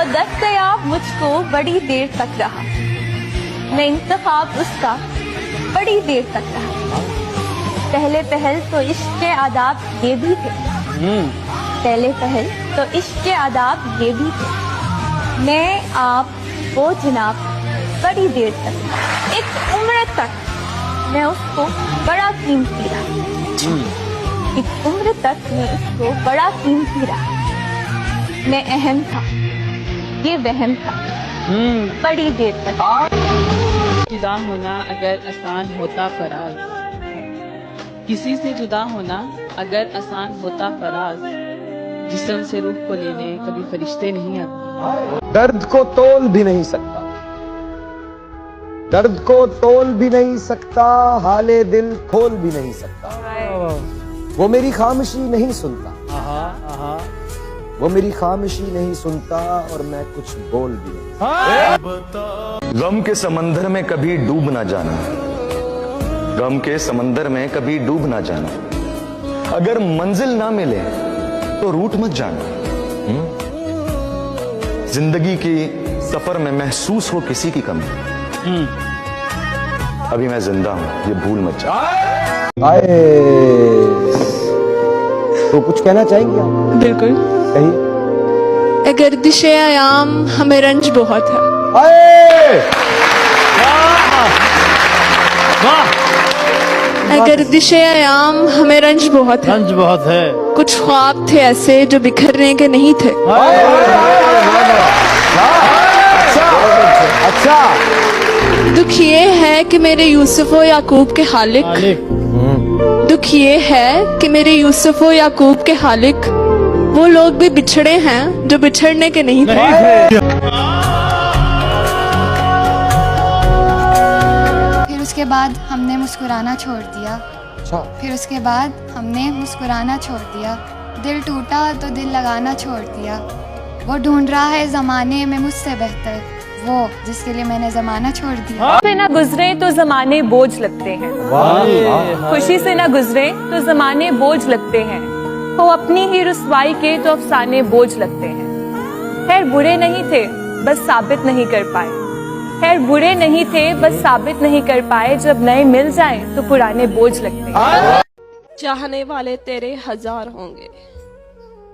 वो दस्तयाब मुझको बड़ी देर तक रहा, मैं इंतखाब उसका बड़ी देर तक रहा। पहले पहल तो इश्क के आदाब ये भी थे, पहले पहल तो इश्क के आदाब ये भी थे। मैं आप वो जनाब बड़ी देर तक, एक उम्र तक मैं उसको बड़ा कीमती रहा, एक उम्र तक मैं उसको बड़ा कीमती रहा। मैं अहम था, ये वहम था, बड़ी देर तक। जुदा होना अगर आसान होता फराज, किसी से जुदा होना अगर आसान होता फराज, जिस्म से रूह को लेने कभी फरिश्ते नहीं आते। दर्द को तोल भी नहीं सकता, दर्द को तोल भी नहीं सकता, हाले दिल खोल भी नहीं सकता। वो मेरी खामोशी नहीं सुनता, वो मेरी खामोशी नहीं सुनता, और मैं कुछ बोल भी नहीं। गम के समंदर में कभी डूब ना जाना, गम के समंदर में कभी डूब ना जाना। अगर मंजिल ना मिले तो रूठ मत जाना। जिंदगी की सफर में महसूस हो किसी की कमी, अभी मैं जिंदा हूं ये भूल मत जाना। आए तो कुछ कहना चाहेंगे आप? बिल्कुल। कहिए। अगर दिशे आयाम हमें रंज बहुत है, आए अगर दिशे आयाम हमें रंज बहुत है, रंज बहुत है। कुछ ख्वाब थे ऐसे जो बिखरने के नहीं थे। अच्छा, दुख ये है कि मेरे यूसुफ व याकूब के हालिक, दुख ये है कि मेरे यूसुफ व याकूब के हालिक वो लोग भी बिछड़े हैं जो बिछड़ने के नहीं थे। फिर उसके बाद हमने मुस्कुराना छोड़ दिया, फिर उसके बाद हमने मुस्कुराना छोड़ दिया। दिल टूटा तो दिल लगाना छोड़ दिया। वो ढूंढ रहा है जमाने में मुझसे बेहतर, वो जिसके लिए मैंने जमाना छोड़ दिया। से ना गुजरे तो जमाने बोझ लगते हैं, खुशी से ना गुजरे तो जमाने बोझ लगते हैं, वो अपनी ही रुसवाई के तो अफसाने बोझ लगते हैं। खैर बुरे नहीं थे बस साबित नहीं कर पाए, खैर बुरे नहीं थे बस साबित नहीं कर पाए, जब नए मिल जाएं तो पुराने बोझ लगते हैं। चाहने वाले तेरे हजार होंगे,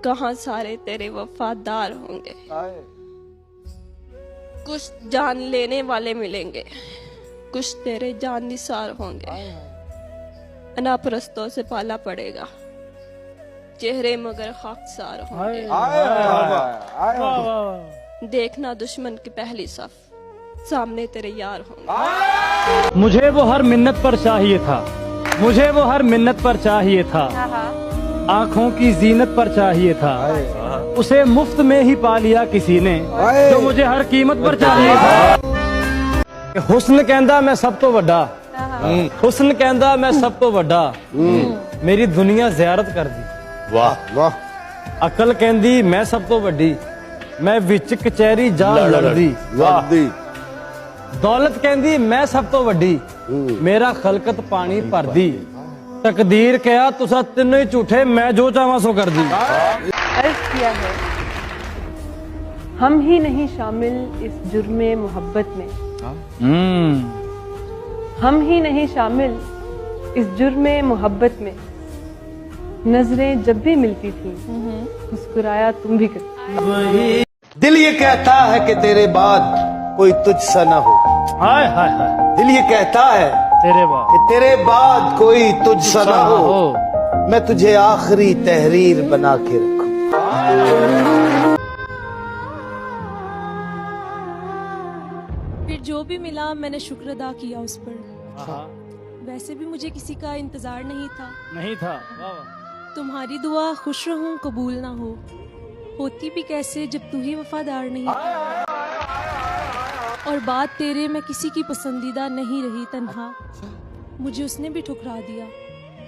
कहाँ सारे तेरे वफादार होंगे। कुछ जान लेने वाले मिलेंगे, कुछ तेरे जान निसार होंगे। अनापरस्तों से पाला पड़ेगा, चेहरे मगर खाकसार होंगे। देखना दुश्मन की पहली सफ, सामने तेरे यार होंगे। मुझे वो हर मिन्नत पर चाहिए था, मुझे वो हर मिन्नत पर चाहिए था, आँखों की जीनत पर चाहिए था, उसे मुफ्त में ही पा लिया किसी ने जो मुझे हर कीमत पर चाहिए था। हुस्न कहंदा मैं सब तो वड्डा, हुस्न कहंदा मैं सब तो वड्डा, मेरी दुनिया ज़ियारत कर दी। वाह वाह। अकल कहंदी मैं सब तो वड्डी, मैं विच कचहरी जा लड़दी। वाह। दौलत कहंदी मैं सब तो वड्डी, मेरा खलकत पानी भर दी। तकदीर कहा तुसा तीनों ही झूठे, मैं जो चाहवा सो कर दी। अर्ज किया है हम ही नहीं शामिल इस जुर्मे मोहब्बत में, हम ही नहीं शामिल इस जुर्मे मोहब्बत में, नजरें जब भी मिलती थी मुस्कुराया तुम भी करती। दिल ये कहता है कि तेरे बाद कोई तुझसा ना हो, हाय हाय हाय, दिल ये कहता है तेरे बाद कि तेरे बाद कोई तुझसा ना हो, मैं तुझे आखिरी तहरीर बना के रखूं। फिर जो भी मिला मैंने शुक्र अदा किया उस पर। वैसे भी मुझे किसी का इंतजार नहीं था, नहीं था। वाह वाह। तुम्हारी दुआ खुश रहूं कबूल ना हो, होती भी कैसे जब तू ही वफादार नहीं था। और बात तेरे मैं किसी की पसंदीदा नहीं रही तन्हा, मुझे उसने भी ठुकरा दिया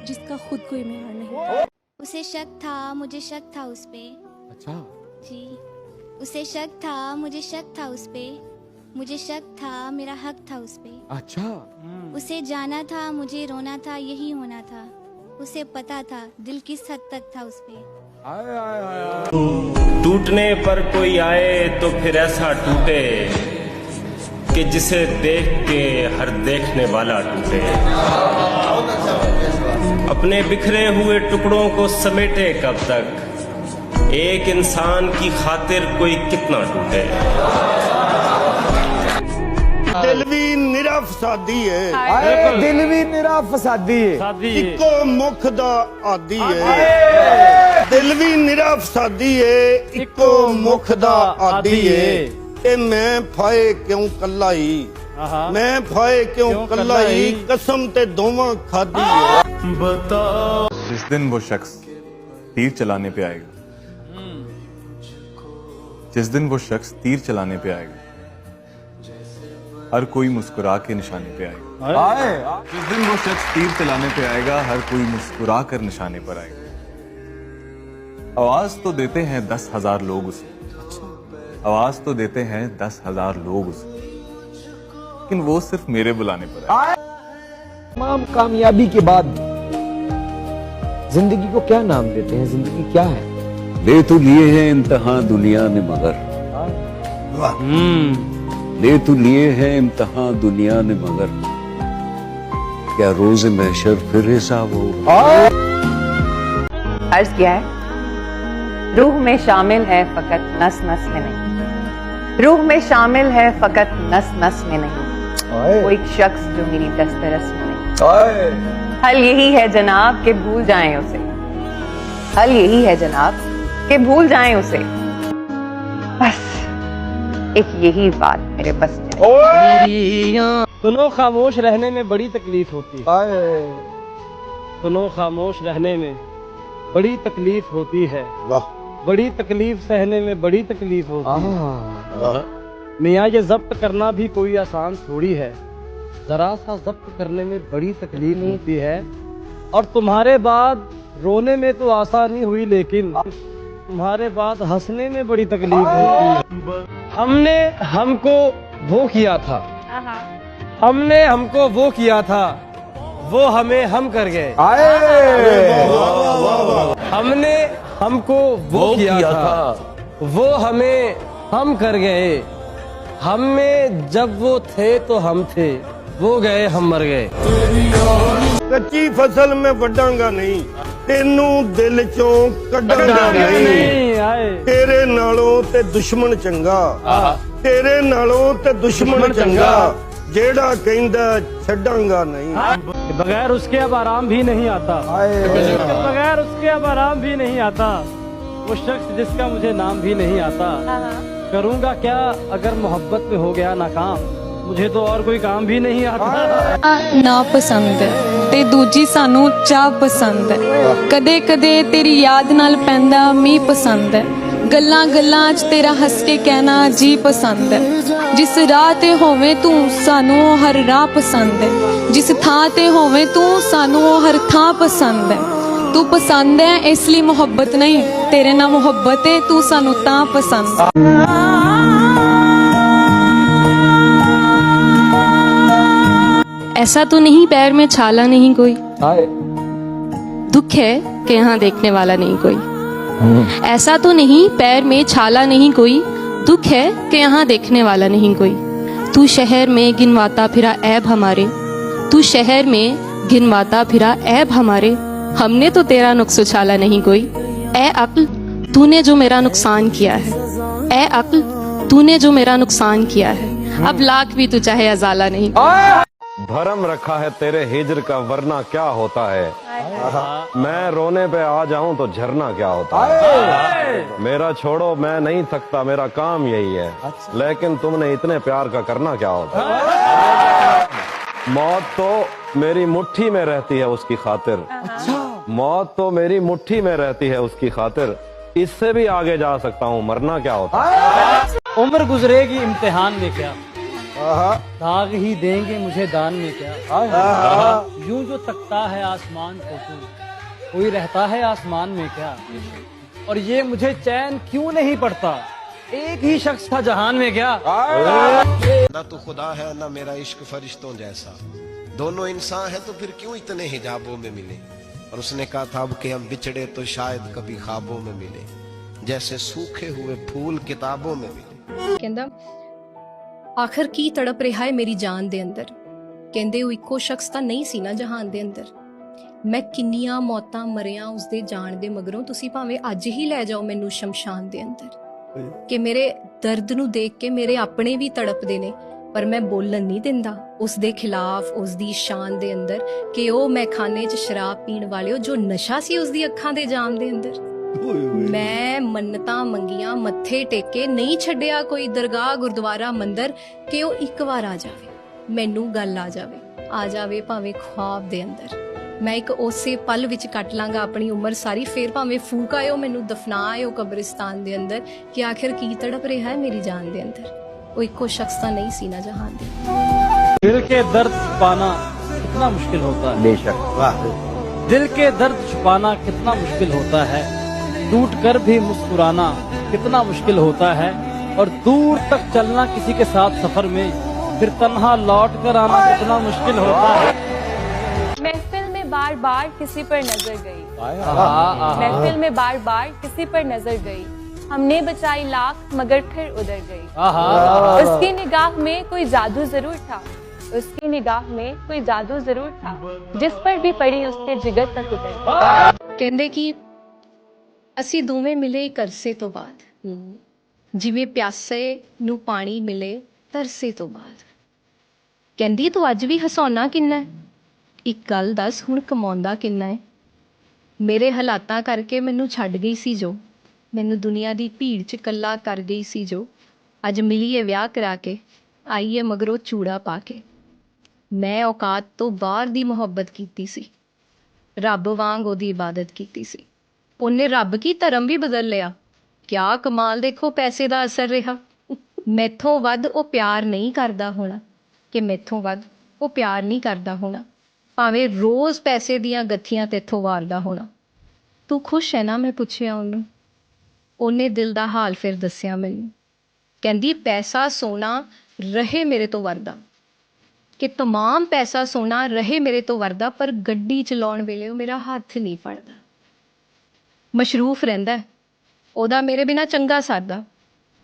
जिसका खुद कोई मेयार नहीं। उसे शक था मुझे शक था उस पे। अच्छा जी, उसे शक था मुझे शक था उस पे, मुझे शक था मेरा हक था उस पे। अच्छा। उसे जाना था मुझे रोना था यही होना था, उसे पता था दिल किस हद तक था उस पे। टूटने पर कोई आए तो फिर ऐसा टूटे कि जिसे देख के हर देखने वाला टूटे। अपने बिखरे हुए टुकड़ों को समेटे कब तक, एक इंसान की खातिर कोई कितना टूटे। दिल भी निरा फसादी है, दिल भी निरा फसादी है, इको मुख दा आदी है। दिल भी निरा फसादी है, इको मुख दा आदी है। ते मैं फाए क्यों कल्लाई, मैं फाए क्यों कल्लाई, कसम ते दोवां खादी है। बताओ जिस दिन वो शख्स तीर चलाने पे आएगा, जिस दिन वो शख्स तीर चलाने पे आएगा, हर कोई मुस्कुरा के निशाने पे आएगा। जिस दिन वो शख्स तीर चलाने पे आएगा, हर कोई मुस्कुरा कर निशाने पर आएगा। आवाज तो देते हैं 10,000 लोग उसे, आवाज तो देते हैं 10,000 लोग उसे, लेकिन वो सिर्फ मेरे बुलाने पर आए। तमाम कामयाबी के बाद जिंदगी को क्या नाम देते हैं? जिंदगी क्या है? ले तो लिए हैं इम्तिहान दुनिया ने मगर, ले तो लिए हैं इम्तिहान दुनिया ने मगर, क्या रोज महशर फिर हिसाब होगा। अर्ज किया है, रूह में शामिल है फकत नस नस में नहीं, रूह में शामिल है फकत नस नस में नहीं, वो एक शख्स जो मेरी दस्तरस में नहीं। हल यही है जनाब कि भूल जाएं उसे, हल यही है जनाब कि भूल जाएं उसे, बस एक यही बात मेरे बस में। सुनो खामोश रहने में बड़ी तकलीफ होती है, सुनो खामोश रहने में बड़ी तकलीफ होती है, बड़ी तकलीफ सहने में बड़ी तकलीफ होती है। मियाँ ये जब्त करना भी कोई आसान थोड़ी है, जरा सा जब्त करने में बड़ी तकलीफ होती है। और तुम्हारे बाद रोने में तो आसानी हुई, लेकिन तुम्हारे बाद हंसने में बड़ी तकलीफ होती है। हमने हमको वो किया था, हमने हमको वो किया था, वो हमें हम कर गए। हमने हमको वो किया था, वो हमें हम कर गए। हम में जब वो थे तो हम थे, वो गए हम मर गए। कच्ची फसल में वड्डांगा नहीं, तेनू दिल चों कड्डांगा नहीं। तेरे नालों ते दुश्मन चंगा, तेरे नालों ते दुश्मन चंगा, जेड़ा कहंदा छड्डांगा नहीं। बगैर उसके अब आराम भी नहीं आता, बगैर उसके अब आराम भी नहीं आता, वो शख्स जिसका मुझे नाम भी नहीं आता। करूँगा क्या अगर मोहब्बत में हो गया नाकाम, मुझे तो और कोई काम भी नहीं आता। ना पसंद है ते दूजी सानू चाह पसंद है, कदे कदे तेरी याद नाल पैंदा मीह पसंद है, गल्लां गल्लां च तेरा हंस के कहना जी पसंद है। जिस राह ते होवे तू सानू हर राह पसंद है, जिस थां ते होवे तू सानू हर थां पसंद है। तू पसंद है इसलिए मोहब्बत नहीं, तेरे ना मोहब्बत है तू सानू तां पसंद। ऐसा तो नहीं पैर में छाला नहीं कोई, दुख है कि यहाँ देखने वाला नहीं कोई। ऐसा तो नहीं पैर में छाला नहीं कोई, दुख है कि यहाँ देखने वाला नहीं कोई। तू शहर में गिनवाता फिरा ऐब हमारे, तू शहर में गिनवाता फिरा ऐब हमारे, हमने तो तेरा नुक्स उछाला नहीं कोई। ए अक्ल तूने जो मेरा नुकसान किया है, ए अक्ल तूने जो मेरा नुकसान किया है, अब लाख भी तू चाहे अजाला नहीं। भरम रखा है तेरे हिजर का वरना क्या होता है, मैं रोने पे आ जाऊं तो झरना क्या होता है। मेरा छोड़ो मैं नहीं थकता, मेरा काम यही है, लेकिन तुमने इतने प्यार का करना क्या होता है। मौत तो मेरी मुट्ठी में रहती है उसकी खातिर, मौत तो मेरी मुट्ठी में रहती है उसकी खातिर, इससे भी आगे जा सकता हूँ, मरना क्या होता है। उम्र गुजरेगी इम्तिहान में क्या, दाग ही देंगे मुझे दान में क्या। यूं जो तकता है आसमान को तू, कोई रहता है आसमान में क्या। और ये मुझे चैन क्यों नहीं पड़ता, एक ही शख्स था जहान में क्या। ना तो खुदा है ना मेरा इश्क फरिश्तों जैसा, दोनों इंसान है तो फिर क्यों इतने हिजाबों में मिले। और उसने कहा था अब कि हम बिछड़े तो शायद कभी ख्वाबों में मिले, जैसे सूखे हुए फूल किताबों में मिले। कहंदा आखिर की तड़प रहा है मेरी जान दे अंदर, कहंदे वो इको शख्स तां नहीं सी ना जहान दे अंदर। मैं किन्नियां मौतां मरियां उसदे जान दे मगरों, तुसी भावें अज ही लै जाओ मैनू शमशान दे अंदर। कि मेरे दर्द नू देख के मेरे अपने भी तड़पदे ने, पर मैं बोलन नहीं दिंदा उसदे खिलाफ, उसदी शान दे अंदर कि ओ मैं खाने च शराब पीण वाले जो नशा सी उसदी अखां दे जाम दे अंदर। मैं मन्नतां मंगियां मत्थे टेके, नहीं छड्डिया कोई दरगाह गुरुद्वारा मंदिर कि ओ एक बार आ जावे, मैनू गल आ जावे भावें ख्वाब दे अंदर। मैं एक उसे पल विच कट लांगा अपनी उम्र सारी, फिर भावें फूक आयो मैनू दफना आयो कब्रिस्तान दे अंदर, कि आखिर की तड़प रहा है मेरी जान दे अंदर। वो इको शख्स तां नहीं सी ना जहान दे। दिल के दर्द छुपाना कितना मुश्किल होता है, बेशक, वाह। दिल के दर्द छुपाना कितना मुश्किल होता है, टूट कर भी मुस्कुराना कितना मुश्किल होता है, और दूर तक चलना किसी के साथ सफर में, फिर तन्हा लौट कर आना कितना मुश्किल होता है। महफिल में बार बार किसी पर नजर गई, महफिल में बार बार किसी पर नजर गई, हमने बचाई लाख मगर फिर उधर गई। उसकी निगाह में कोई जादू जरूर था, उसकी निगाह में कोई जादू जरूर था, जिस पर भी पड़ी उसके जिगर तक उतर गई। कहंदे कि ਅਸੀਂ ਦੋਵੇਂ ਮਿਲੇ ਇੱਕ ਅਰਸੇ ਤੋਂ ਬਾਅਦ, ਜਿਵੇਂ ਪਿਆਸੇ ਨੂੰ ਪਾਣੀ ਮਿਲੇ ਤਰਸੇ ਤੋਂ ਬਾਅਦ। ਕਹਿੰਦੀ ਤੂੰ ਅੱਜ ਵੀ ਹਸਾਉਣਾ ਕਿੰਨਾ ਹੈ, ਇੱਕ ਗੱਲ ਦੱਸ ਹੁਣ ਕਮਾਉਂਦਾ ਕਿੰਨਾ ਹੈ। ਮੇਰੇ ਹਾਲਾਤਾਂ ਕਰਕੇ ਮੈਨੂੰ ਛੱਡ ਗਈ ਸੀ ਜੋ, ਮੈਨੂੰ ਦੁਨੀਆ ਦੀ ਭੀੜ 'ਚ ਇਕੱਲਾ ਕਰ ਗਈ ਸੀ ਜੋ, ਅੱਜ ਮਿਲੀਏ ਵਿਆਹ ਕਰਾ ਕੇ ਆਈਏ ਮਗਰੋਂ ਚੂੜਾ ਪਾ ਕੇ। ਮੈਂ ਔਕਾਤ ਤੋਂ ਬਾਹਰ ਦੀ ਮੁਹੱਬਤ ਕੀਤੀ ਸੀ, ਰੱਬ ਵਾਂਗ ਉਹਦੀ ਇਬਾਦਤ ਕੀਤੀ ਸੀ। ਉਹਨੇ ਰੱਬ ਕੀ ਧਰਮ ਵੀ ਬਦਲ ਲਿਆ, ਕਿਆ ਕਮਾਲ ਦੇਖੋ ਪੈਸੇ ਦਾ ਅਸਰ ਰਿਹਾ। ਮੈਥੋਂ ਵੱਧ ਉਹ ਪਿਆਰ ਨਹੀਂ ਕਰਦਾ ਹੋਣਾ, ਕਿ ਮੈਥੋਂ ਵੱਧ ਉਹ ਪਿਆਰ ਨਹੀਂ ਕਰਦਾ ਹੋਣਾ, ਭਾਵੇਂ ਰੋਜ਼ ਪੈਸੇ ਦੀਆਂ ਗੱਥੀਆਂ ਤੇਥੋਂ ਵਾਰਦਾ ਹੋਣਾ। ਤੂੰ ਖੁਸ਼ ਹੈ ਨਾ, ਮੈਂ ਪੁੱਛਿਆ ਉਹਨੂੰ। ਉਹਨੇ ਦਿਲ ਦਾ ਹਾਲ ਫਿਰ ਦੱਸਿਆ ਮੈਨੂੰ। ਕਹਿੰਦੀ ਪੈਸਾ ਸੋਨਾ ਰਹੇ ਮੇਰੇ ਤੋਂ ਵਰਦਾ, ਕਿ ਤਮਾਮ ਪੈਸਾ ਸੋਨਾ ਰਹੇ ਮੇਰੇ ਤੋਂ ਵਰਦਾ, ਪਰ ਗੱਡੀ ਚਲਾਉਣ ਵੇਲੇ ਉਹ ਮੇਰਾ ਹੱਥ ਨਹੀਂ ਫੜਦਾ। ਮਸ਼ਰੂਫ ਰਹਿੰਦਾ, ਉਹਦਾ ਮੇਰੇ ਬਿਨਾਂ ਚੰਗਾ ਸਰਦਾ।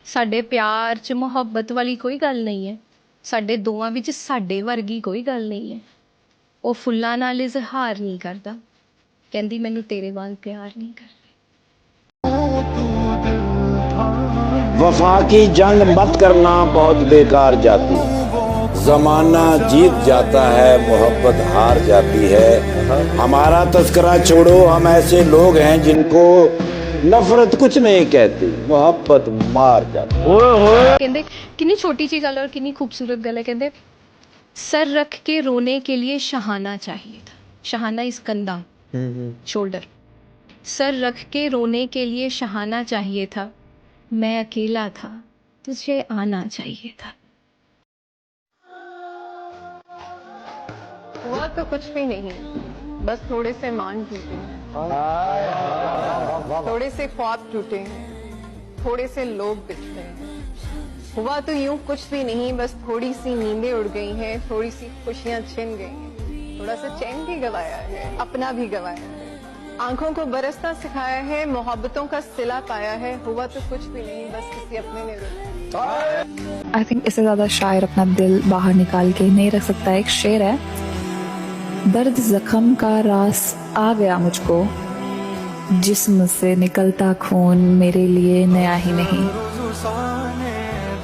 ਸਾਡੇ ਪਿਆਰ 'ਚ ਮੁਹੱਬਤ ਵਾਲੀ ਕੋਈ ਗੱਲ ਨਹੀਂ ਹੈ, ਸਾਡੇ ਦੋਵਾਂ ਵਿੱਚ ਸਾਡੇ ਵਰਗੀ ਕੋਈ ਗੱਲ ਨਹੀਂ ਹੈ। ਉਹ ਫੁੱਲਾਂ ਨਾਲ ਇਜ਼ਹਾਰ ਨਹੀਂ ਕਰਦਾ, ਕਹਿੰਦੀ ਮੈਨੂੰ ਤੇਰੇ ਵਾਂਗ ਪਿਆਰ ਨਹੀਂ ਕਰਦਾ। वफा की जंग मत करना बहुत बेकार जाती, जमाना जीत जाता है मोहब्बत हार जाती है। हमारा तस्करा छोड़ो, हम ऐसे लोग हैं जिनको नफरत कुछ नहीं कहती, मोहब्बत मार जाती। कहते कितनी छोटी सी गल और कितनी खूबसूरत गल है। कहते सर रख के रोने के लिए शहाना चाहिए था, शहाना इस कंधा शोल्डर, सर रख के रोने के लिए शहाना चाहिए था, मैं अकेला था तुझे आना चाहिए था। हुआ तो कुछ भी नहीं, बस थोड़े से मान टूटे हैं, थोड़े से ख्वाब टूटे हैं, थोड़े से लोग बिछड़े हैं। हुआ तो यूं कुछ भी नहीं, बस थोड़ी सी नींदें उड़ गई हैं, थोड़ी सी खुशियां छिन गई हैं, थोड़ा सा चैन भी गवाया है, अपना भी गवाया है, आंखों को बरसना सिखाया है, मोहब्बतों का सिला पाया है। हुआ तो कुछ भी नहीं, बस किसी अपने ने रोका। आई थिंक इससे ज्यादा शायर अपना दिल बाहर निकाल के नहीं रख सकता। एक शेर है, दर्द जख्म का रास आ गया मुझको, जिस्म से निकलता खून मेरे लिए नया ही नहीं।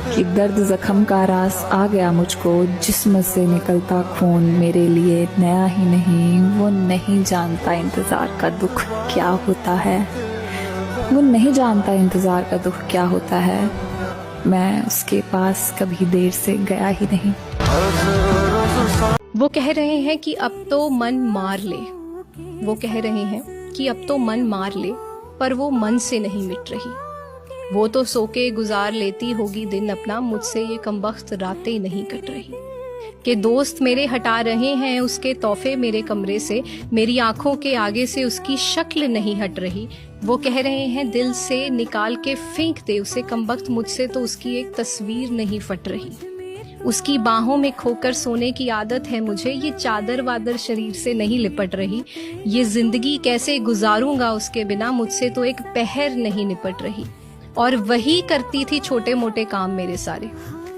कि दर्द जख्म का रास आ गया मुझको, जिस्म से निकलता खून मेरे लिए नया ही नहीं। वो नहीं जानता इंतजार का दुख क्या होता है, वो नहीं जानता इंतजार का दुख क्या होता है, मैं उसके पास कभी देर से गया ही नहीं। वो कह रहे हैं कि अब तो मन मार ले, वो कह रहे हैं कि अब तो मन मार ले, पर वो मन से नहीं मिट रही। वो तो सो के गुजार लेती होगी दिन अपना, मुझसे ये कमबख्त रातें नहीं कट रही। कि दोस्त मेरे हटा रहे हैं उसके तोहफे मेरे कमरे से, मेरी आंखों के आगे से उसकी शक्ल नहीं हट रही। वो कह रहे हैं दिल से निकाल के फेंक दे उसे, कमबख्त मुझसे तो उसकी एक तस्वीर नहीं फट रही। उसकी बाहों में खोकर सोने की आदत है मुझे, ये चादर वादर शरीर से नहीं लिपट रही। ये जिंदगी कैसे गुजारूंगा उसके बिना, मुझसे तो एक पहर नहीं निपट रही। और वही करती थी छोटे मोटे काम मेरे सारे,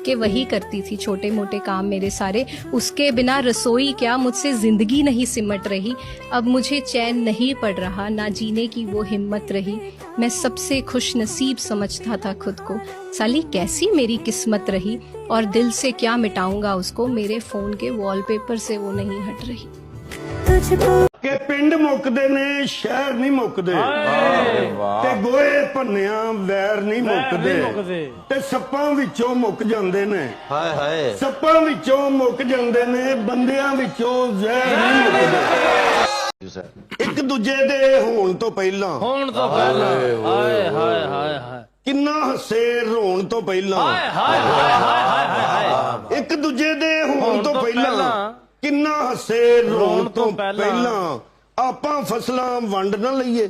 कि वही करती थी छोटे मोटे काम मेरे सारे। उसके बिना रसोई क्या, मुझसे जिंदगी नहीं सिमट रही। अब मुझे चैन नहीं पड़ रहा, ना जीने की वो हिम्मत रही। मैं सबसे खुश नसीब समझता था खुद को, साली कैसी मेरी किस्मत रही। और दिल से क्या मिटाऊंगा उसको, मेरे फोन के वॉलपेपर से वो नहीं हट रही। कि पिंड मुकदे ने शहर नहीं मुकदे, ते गोए भन्निया वैर नहीं मुकदे, ते सप्पां विचों मुक जांदे ने, सप्पां विचों मुक जांदे ने, बंदियां विचों जहर नहीं मुकदे। एक दूजे दे होण तो पहलां हाय हाय हाय हाय किन्ना हसे रोण तो पहलां, एक दूजे दे होण तो पहलां किन्ना हसे रोण तो पहलां। आपां फसलां वंड ना लईए,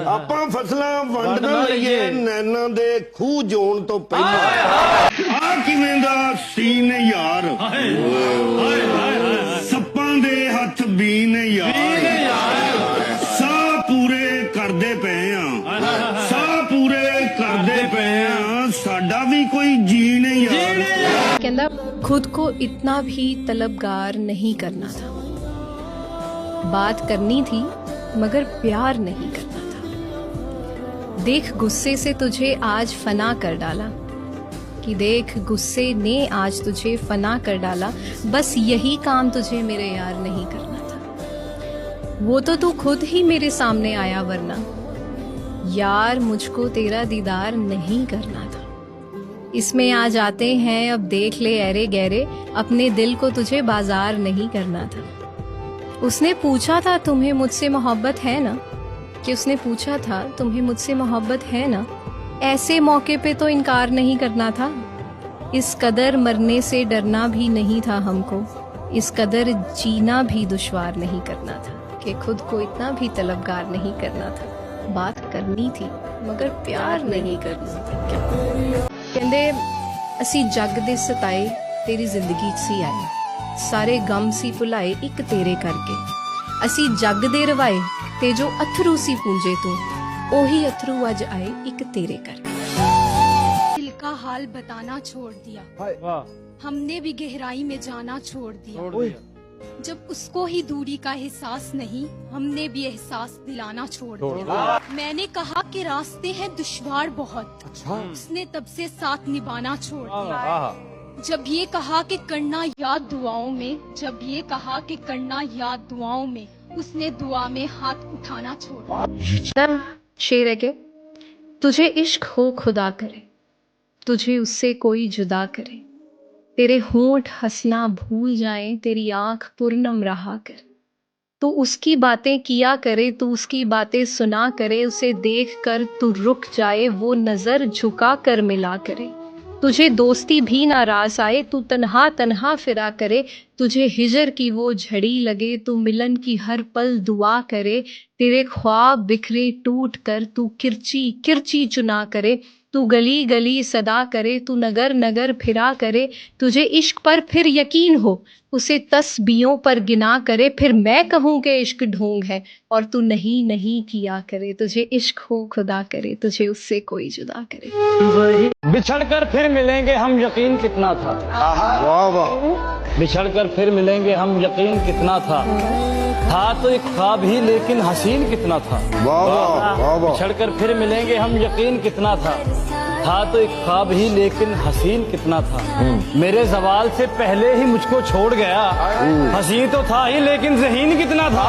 आपां फसलां वंड ना लईए, नैना दे खूह जोण तो पहलां। आ किवें दा सीन यार, सप्पां दे हत्थ बीन यार, साह पूरे करदे पए आ, साह पूरे करदे पए आ, साडा भी कोई जीन यार। कहंदा खुद को इतना भी तलबगार नहीं करना था, बात करनी थी मगर प्यार नहीं करना था। देख गुस्से से तुझे आज फना कर डाला, कि देख गुस्से ने आज तुझे फना कर डाला। बस यही काम तुझे मेरे यार नहीं करना था, वो तो तू खुद ही मेरे सामने आया, वरना यार मुझको तेरा दीदार नहीं करना था। इसमें आ जाते हैं अब देख ले ऐरे गहरे, अपने दिल को तुझे बाजार नहीं करना था। उसने पूछा था तुम्हें मुझसे मोहब्बत है ना, कि उसने पूछा था तुम्हें मुझसे मोहब्बत है ना, ऐसे मौके पे तो इनकार नहीं करना था। इस कदर मरने से डरना भी नहीं था हमको, इस कदर जीना भी दुश्वार नहीं करना था, कि खुद को इतना भी तलबगार नहीं करना था। बात करनी थी मगर प्यार नहीं करना था। कहंदे असी जग दे सताए तेरी जिंदगी च सी आए, सारे गम सी भुलाए एक तेरे करके। असी जग दे रवाए ते जो अथरू सी पूंजे तू, ओही अथरू अज आए एक तेरे करके। दिल का हाल बताना छोड़ दिया, हमने भी गहराई में जाना छोड़ दिया। जब उसको ही दूरी का एहसास नहीं, हमने भी एहसास दिलाना छोड़ दिया। मैंने कहा कि रास्ते हैं दुश्वार बहुत, उसने तब से साथ निभाना छोड़ दिया। जब ये कहा कि करना याद दुआओं में, जब ये कहा कि करना याद दुआओं में, उसने दुआ में हाथ उठाना छोड़ दिया। शेर है के तुझे इश्क हो खुदा करे, तुझे उससे कोई जुदा करे, तेरे होंठ हंसना भूल जाएं, तेरी आंख पूर्णम रहा कर। तू उसकी बातें किया करे, तू उसकी बातें सुना करे, उसे देख कर तू रुक जाए, वो नजर झुका कर मिला करे। तुझे दोस्ती भी नाराज आए, तू तन्हा तन्हा फिरा करे, तुझे हिजर की वो झड़ी लगे, तू मिलन की हर पल दुआ करे। तेरे ख्वाब बिखरे टूट कर तू किरची किरची चुना करे, तू गली गली सदा करे, तू नगर नगर फिरा करे। तुझे इश्क पर फिर यकीन हो, उसे तस्बीहों पर गिना करे, फिर मैं कहूँ कि इश्क ढोंग है और तू नहीं नहीं किया करे। तुझे इश्क हो खुदा करे, तुझे उससे कोई जुदा करे। बिछड़कर फिर मिलेंगे हम यकीन कितना था, वाह वाह। बिछड़कर फिर मिलेंगे हम यकीन कितना था तो एक ख्वाब ही लेकिन हसीन कितना था। वाह वाह वाह वाह। बिछड़कर फिर मिलेंगे हम यकीन कितना था तो एक ख्वाब ही लेकिन हसीन कितना था। मेरे सवाल से पहले ही मुझको छोड़ गया, हसीन तो था ही लेकिन ज़हीन कितना था।